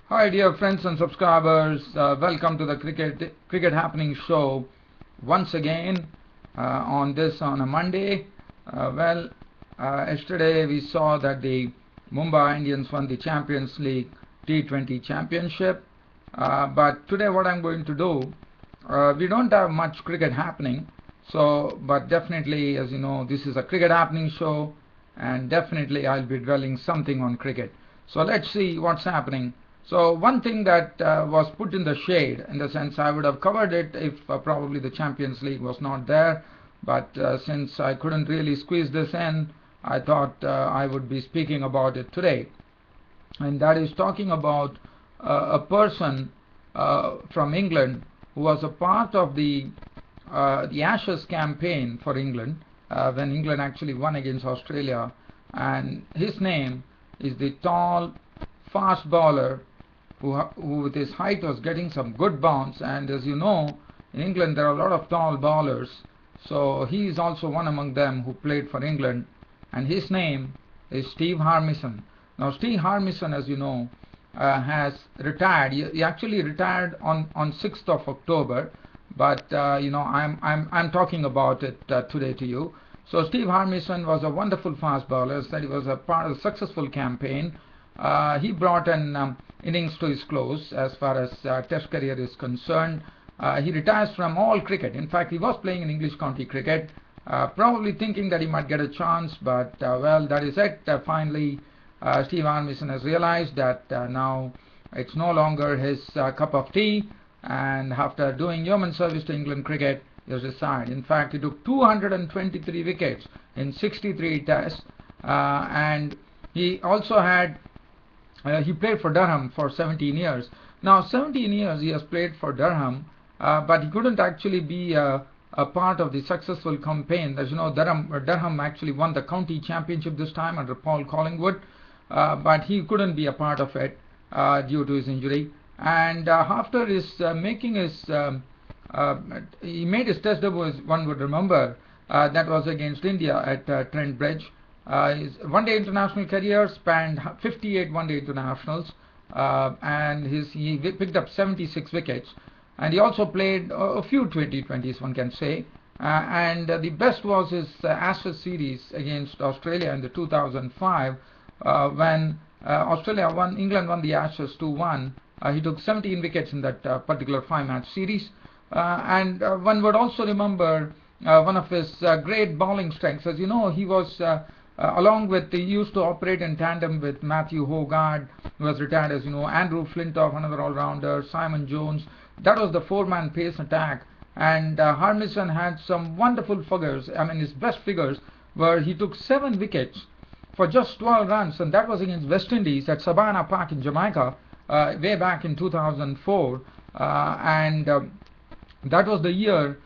Hi dear friends and subscribers, welcome to the Cricket Happening Show once again on a Monday. Yesterday we saw that the Mumbai Indians won the Champions League T20 Championship, but today what I'm going to do, we don't have much cricket happening, but definitely, as you know, this is a Cricket Happening Show, and definitely I'll be dwelling something on cricket. So let's see what's happening. So one thing that was put in the shade, in the sense I would have covered it if probably the Champions League was not there, but since I couldn't really squeeze this in, I thought I would be speaking about it today. And that is talking about a person from England who was a part of the Ashes campaign for England when England actually won against Australia, and his name is the tall, fast bowler who with his height was getting some good bounce. And as you know, in England there are a lot of tall bowlers, so he is also one among them who played for England, and his name is Steve Harmison. Now Steve Harmison, as you know, has retired. He actually retired on 6th of October, but I'm talking about it today to you. So Steve Harmison was a wonderful fast bowler. Said he was a part of a successful campaign. He brought an innings to his close as far as Test career is concerned. He retires from all cricket. In fact, he was playing in English county cricket, probably thinking that he might get a chance, but that is it. Finally, Steve Harmison has realized that now it's no longer his cup of tea, and after doing yeoman service to England cricket, he has retired. In fact, he took 223 wickets in 63 tests, and he also had he played for Durham for 17 years. Now 17 years he has played for Durham, but he couldn't actually be a part of the successful campaign. As you know, Durham actually won the county championship this time under Paul Collingwood, but he couldn't be a part of it due to his injury. And after his making his he made his test debut, as one would remember, that was against India at Trent Bridge. His one-day international career spanned 58 one-day internationals, and he picked up 76 wickets, and he also played a few T20s, one can say, and the best was his Ashes series against Australia in the 2005 when England won the Ashes 2-1. He took 17 wickets in that particular 5-match series, and one would also remember one of his great bowling strengths. As you know, he was he used to operate in tandem with Matthew Hogarth, who was retired, as you know, Andrew Flintoff, another all-rounder, Simon Jones. That was the four-man pace attack, and Harmison had some wonderful figures. I mean, his best figures were he took 7 wickets for just 12 runs, and that was against West Indies at Savannah Park in Jamaica way back in 2004, that was the year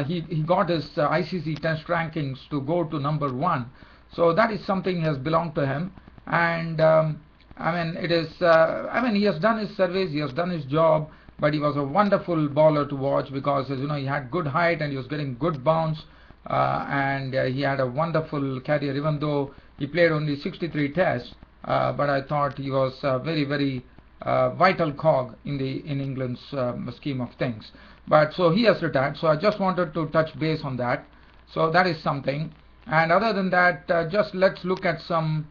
he got his ICC Test rankings to go to number 1. So that is something has belonged to him, and it is. He has done his service, he has done his job, but he was a wonderful bowler to watch because, as you know, he had good height and he was getting good bounce, and he had a wonderful career. Even though he played only 63 tests, but I thought he was a very, very vital cog in England's scheme of things. But so he has retired. So I just wanted to touch base on that. So that is something. And other than that, just let's look at some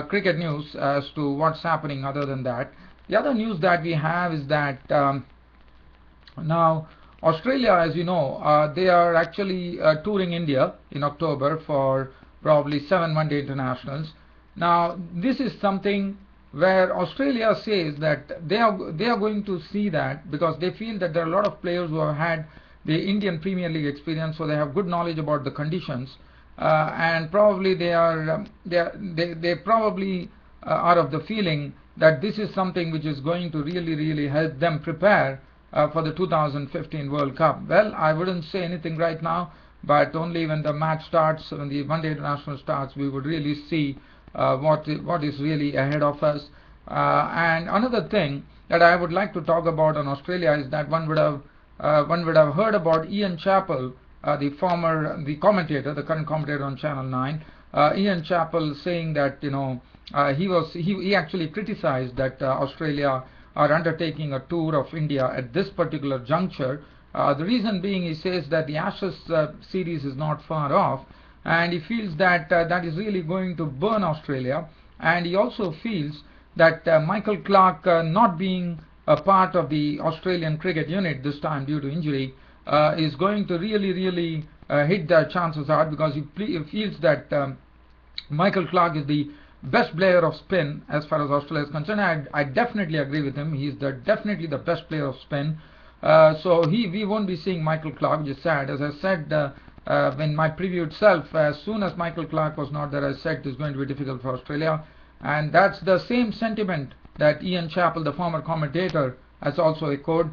cricket news as to what's happening. Other than that, the other news that we have is that now Australia, as you know, they are actually touring India in October for probably 7 one-day internationals. Now this is something where Australia says that they are going to see that, because they feel that there are a lot of players who have had the Indian Premier League experience, so they have good knowledge about the conditions. And probably they probably are of the feeling that this is something which is going to really help them prepare for the 2015 World Cup. Well, I wouldn't say anything right now, but only when the match starts, when the one-day international starts, we would really see what is really ahead of us. And another thing that I would like to talk about on Australia is that one would have heard about Ian Chappell, the current commentator on Channel 9, Ian Chappell, saying that he actually criticized that Australia are undertaking a tour of India at this particular juncture. The reason being, he says that the Ashes series is not far off, and he feels that that is really going to burn Australia, and he also feels that Michael Clarke not being a part of the Australian cricket unit this time due to injury is going to really hit their chances hard, because he feels that Michael Clarke is the best player of spin as far as Australia is concerned. I definitely agree with him. He's definitely the best player of spin. So we won't be seeing Michael Clarke, which is sad. As I said in my preview itself, as soon as Michael Clarke was not there, I said it is going to be difficult for Australia. And that's the same sentiment that Ian Chappell, the former commentator, has also echoed,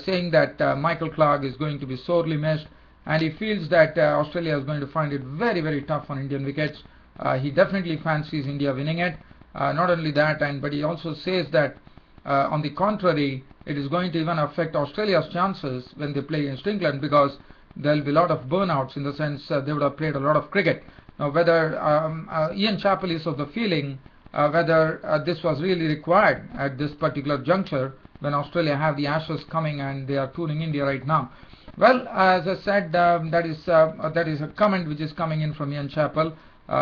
saying that Michael Clarke is going to be sorely missed, and he feels that Australia is going to find it very tough on Indian wickets. He definitely fancies India winning it. Not only that, but he also says that on the contrary, it is going to even affect Australia's chances when they play against England, because there will be a lot of burnouts, in the sense they would have played a lot of cricket. Now, whether Ian Chappell is of the feeling whether this was really required at this particular juncture when Australia have the Ashes coming and they are touring India right now. Well, as I said, that is a comment which is coming in from Ian Chappell.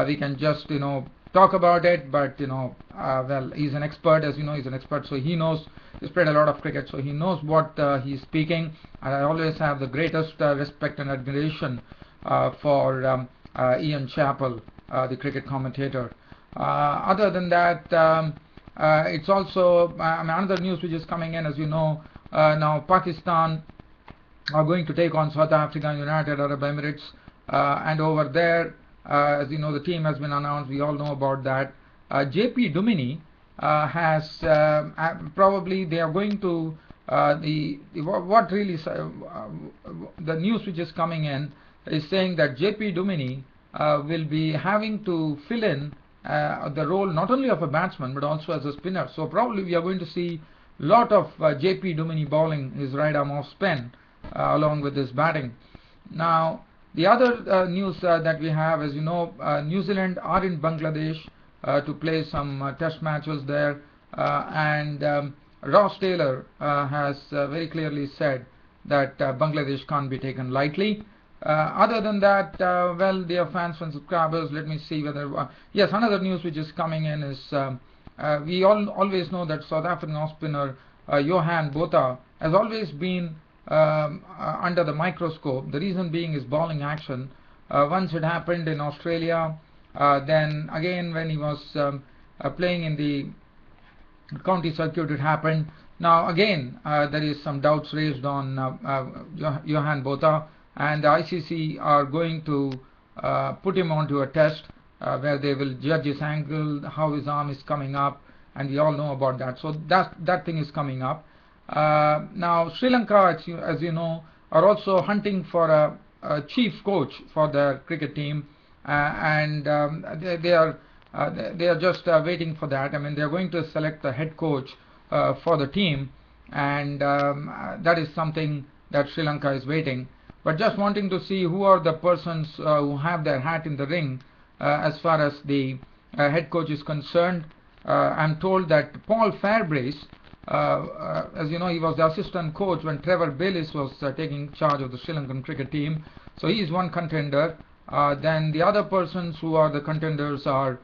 We can just talk about it, but well, he's an expert, as you know, he's an expert, so he knows. He's played a lot of cricket, so he knows what he's speaking. And I always have the greatest respect and admiration for Ian Chappell, the cricket commentator. Other than that, it's also another news which is coming in, as you know. Now Pakistan are going to take on South Africa and United Arab Emirates, and over there, as you know, the team has been announced. We all know about that. JP Duminy has probably they are going to the news which is coming in is saying that JP Duminy will be having to fill in the role not only of a batsman but also as a spinner. So probably we are going to see a lot of JP Duminy bowling his right arm off spin along with his batting. Now the other news that we have, as you know, New Zealand are in Bangladesh to play some test matches there, and Ross Taylor has very clearly said that Bangladesh can't be taken lightly. Other than that, well, dear fans and subscribers, let me see whether yes, another news which is coming in is we always know that South African off spinner Johan Botha has always been under the microscope. The reason being his bowling action. Once it happened in Australia, then again when he was playing in the county circuit, it happened. Now again there is some doubts raised on Johan Botha, and the ICC are going to put him onto a test where they will judge his angle, how his arm is coming up, and we all know about that. So that thing is coming up. Now Sri Lanka, as you know, are also hunting for a chief coach for their cricket team, and they are just waiting for that. I mean, they are going to select the head coach for the team, and that is something that Sri Lanka is waiting. But just wanting to see who are the persons who have their hat in the ring as far as the head coach is concerned. I'm told that Paul Fairbrace, as you know, he was the assistant coach when Trevor Bayliss was taking charge of the Sri Lankan cricket team. So he is one contender. Then the other persons who are the contenders are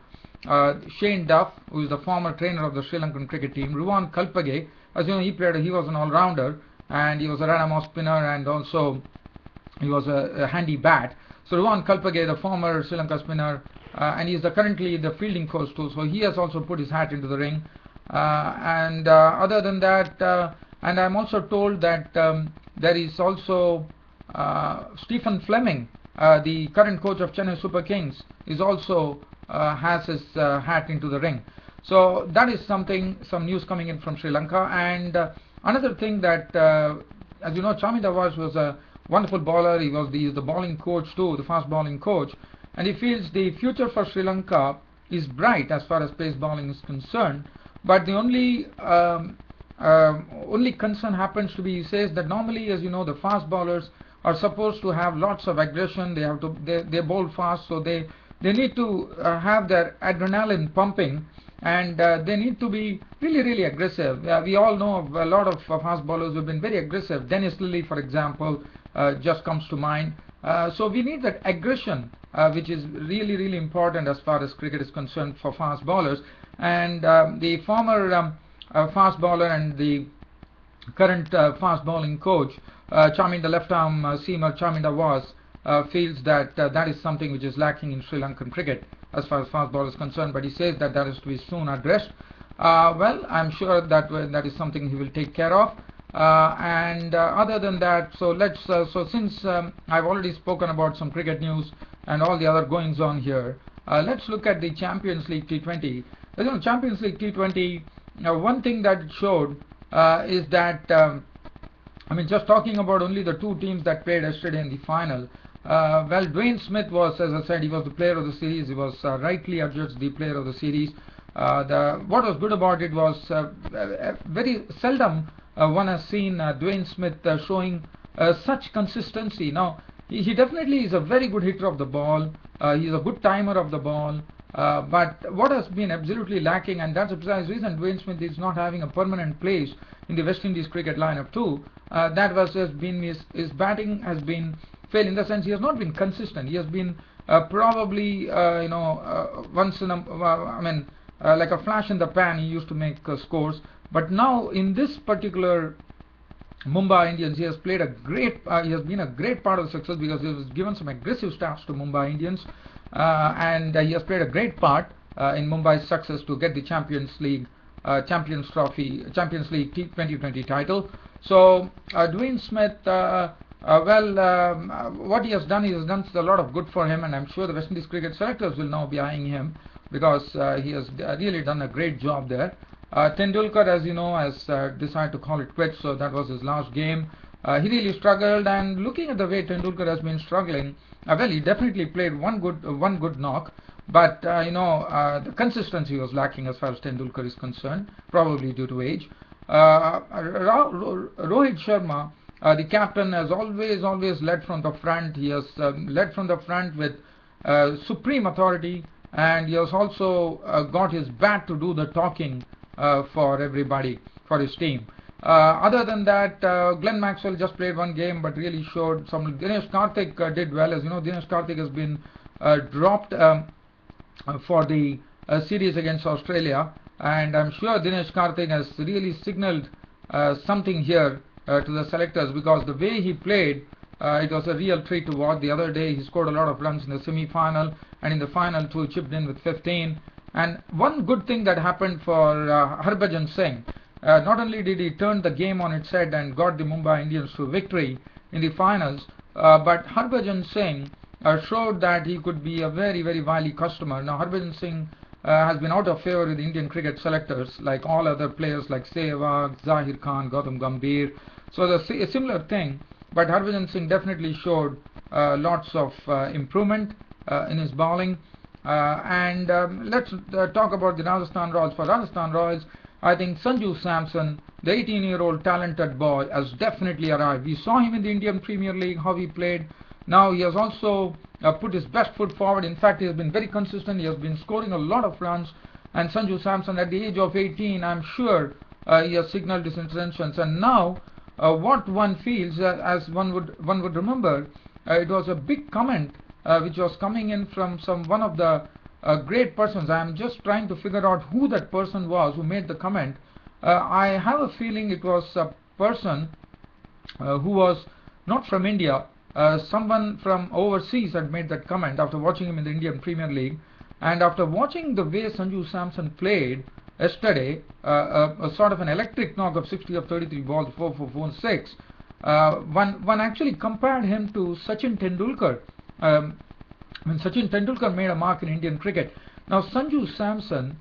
Shane Duff, who is the former trainer of the Sri Lankan cricket team. Ruwan Kalpage, as you know, he was an all-rounder, and he was a right-arm off spinner, and also he was a handy bat. So Ruwan Kalpage, the former Sri Lanka spinner, and he is currently the fielding coach too. So he has also put his hat into the ring. And other than that, and I'm also told that there is also Stephen Fleming, the current coach of Chennai Super Kings, is also has his hat into the ring. So that is some news coming in from Sri Lanka. And another thing that, as you know, Chami Dawaz was a wonderful bowler. He is the bowling coach too, the fast bowling coach, and he feels the future for Sri Lanka is bright as far as pace bowling is concerned. But the only concern happens to be, he says that normally, as you know, the fast bowlers are supposed to have lots of aggression. They bowl fast, so they need to have their adrenaline pumping, and they need to be really aggressive. We all know of a lot of fast bowlers who have been very aggressive. Dennis Lilly, for example, just comes to mind. So we need that aggression, which is really important as far as cricket is concerned for fast bowlers. And the former fast bowler and the current fast bowling coach, Chaminda left arm seamer Chaminda was, feels that that is something which is lacking in Sri Lankan cricket as far as fast ball is concerned, but he says that that is to be soon addressed. Well, I'm sure that that is something he will take care of. And other than that, so let's so since I've already spoken about some cricket news and all the other goings on here, let's look at the Champions League T20. You know, Champions League T20, one thing that it showed is that I mean, just talking about only the two teams that played yesterday in the final. Well, Dwayne Smith was, as I said, he was the player of the series. He was rightly adjudged the player of the series. What was good about it was very seldom one has seen Dwayne Smith showing such consistency. Now, he definitely is a very good hitter of the ball. He's a good timer of the ball. But what has been absolutely lacking, and that's the precise reason Dwayne Smith is not having a permanent place in the West Indies cricket lineup too, that was has been his batting has been failed, in the sense he has not been consistent. He has been probably once in a like a flash in the pan he used to make scores, but now in this particular Mumbai Indians, he has played a great he has been a great part of the success, because he has given some aggressive starts to Mumbai Indians, and he has played a great part in Mumbai's success to get the Champions League Champions League T20 title. So Dwayne Smith, what he has done a lot of good for him, and I'm sure the West Indies cricket selectors will now be eyeing him, because he has really done a great job there. Tendulkar, as you know, has decided to call it quits, so that was his last game. He really struggled, and looking at the way Tendulkar has been struggling, well, he definitely played one good knock, but the consistency was lacking as far as Tendulkar is concerned, probably due to age. Rohit Sharma, the captain, has always led from the front. He has led from the front with supreme authority, and he has also got his bat to do the talking for everybody, for his team. Other than that, Glenn Maxwell just played one game, but really showed some. Dinesh Karthik did well. As you know, Dinesh Karthik has been dropped for the series against Australia, and I'm sure Dinesh Karthik has really signaled something here to the selectors, because the way he played, it was a real treat to watch. The other day he scored a lot of runs in the semi-final, and in the final too, chipped in with 15. And one good thing that happened for Harbhajan Singh, not only did he turn the game on its head and got the Mumbai Indians to victory in the finals, but Harbhajan Singh showed that he could be a very wily customer. Now, Harbhajan Singh has been out of favor with the Indian cricket selectors, like all other players like Sehwag, Zahir Khan, Gautam Gambhir. So a similar thing, but Harbhajan Singh definitely showed lots of improvement in his bowling. Let's talk about the Rajasthan Royals. For Rajasthan Royals, I think Sanju Samson, the 18-year-old talented boy, has definitely arrived. We saw him in the Indian Premier League, how he played. Now he has also put his best foot forward. In fact, he has been very consistent. He has been scoring a lot of runs. And Sanju Samson, at the age of 18, I'm sure he has signaled his intentions. And now, what one feels, as one would remember, it was a big comment which was coming in from one of the great persons. I am just trying to figure out who that person was who made the comment. I have a feeling it was a person who was not from India. Someone from overseas had made that comment after watching him in the Indian Premier League, and after watching the way Sanju Samson played yesterday, a sort of an electric knock of 60 of 33 balls, 4 for 4 6. One actually compared him to Sachin Tendulkar. When Sachin Tendulkar made a mark in Indian cricket. Now Sanju Samson,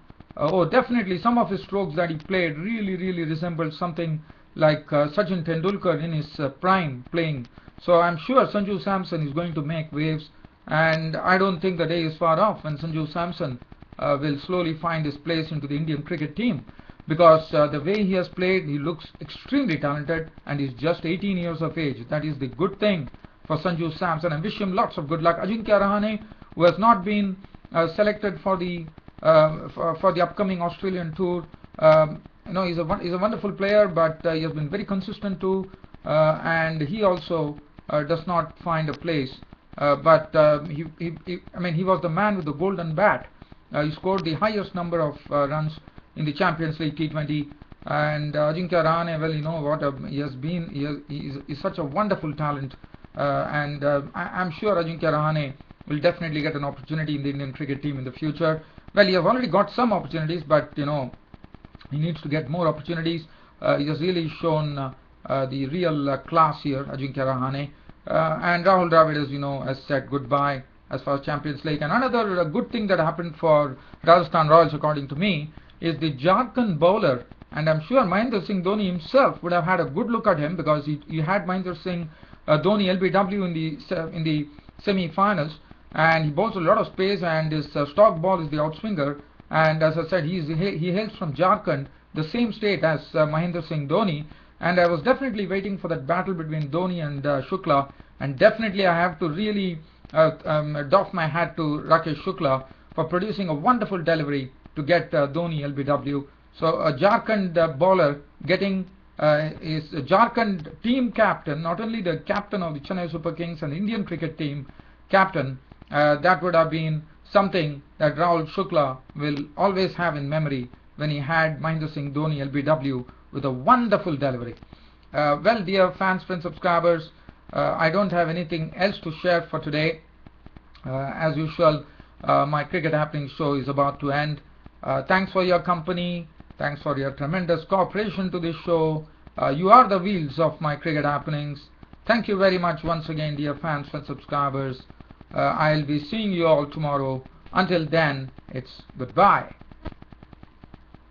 definitely some of his strokes that he played really resembled something like Sachin Tendulkar in his prime playing. So I'm sure Sanju Samson is going to make waves, and I don't think the day is far off when Sanju Samson will slowly find his place into the Indian cricket team, because the way he has played, he looks extremely talented, and he's just 18 years of age. That is the good thing for Sanju Samson. I wish him lots of good luck. Ajinkya Rahane, who has not been selected for the for the upcoming Australian tour. He's a wonderful player, but he has been very consistent too, and he also does not find a place. But he was the man with the golden bat. He scored the highest number of runs in the Champions League T20. And Ajinkya Rahane, well, you know what, he has been, he's such a wonderful talent, and I'm sure Ajinkya Rahane will definitely get an opportunity in the Indian cricket team in the future. Well, he has already got some opportunities, but you know, he needs to get more opportunities. He has really shown the real class here, Ajinkya Rahane. And Rahul Dravid, as you know, has said goodbye as far as Champions League. And another good thing that happened for Rajasthan Royals, according to me, is the Jharkhand bowler. And I'm sure Mahendra Singh Dhoni himself would have had a good look at him, because he had Mahendra Singh Dhoni LBW in the semi-finals, and he bowls a lot of space, and his stock ball is the outswinger. And as I said, he hails from Jharkhand, the same state as Mahendra Singh Dhoni. And I was definitely waiting for that battle between Dhoni and Shukla, and definitely I have to really doff my hat to Rakesh Shukla for producing a wonderful delivery to get Dhoni LBW. So a Jharkhand bowler getting is a Jharkhand team captain, not only the captain of the Chennai Super Kings and the Indian cricket team captain. That would have been something that Rahul Shukla will always have in memory when he had Mahendra Singh Dhoni LBW with a wonderful delivery. Well, dear fans, friends, subscribers, I don't have anything else to share for today. As usual, my Cricket Happening show is about to end. Thanks for your company. Thanks for your tremendous cooperation to this show. You are the wheels of my Cricket Happenings. Thank you very much once again, dear fans and subscribers. I'll be seeing you all tomorrow. Until then, it's goodbye.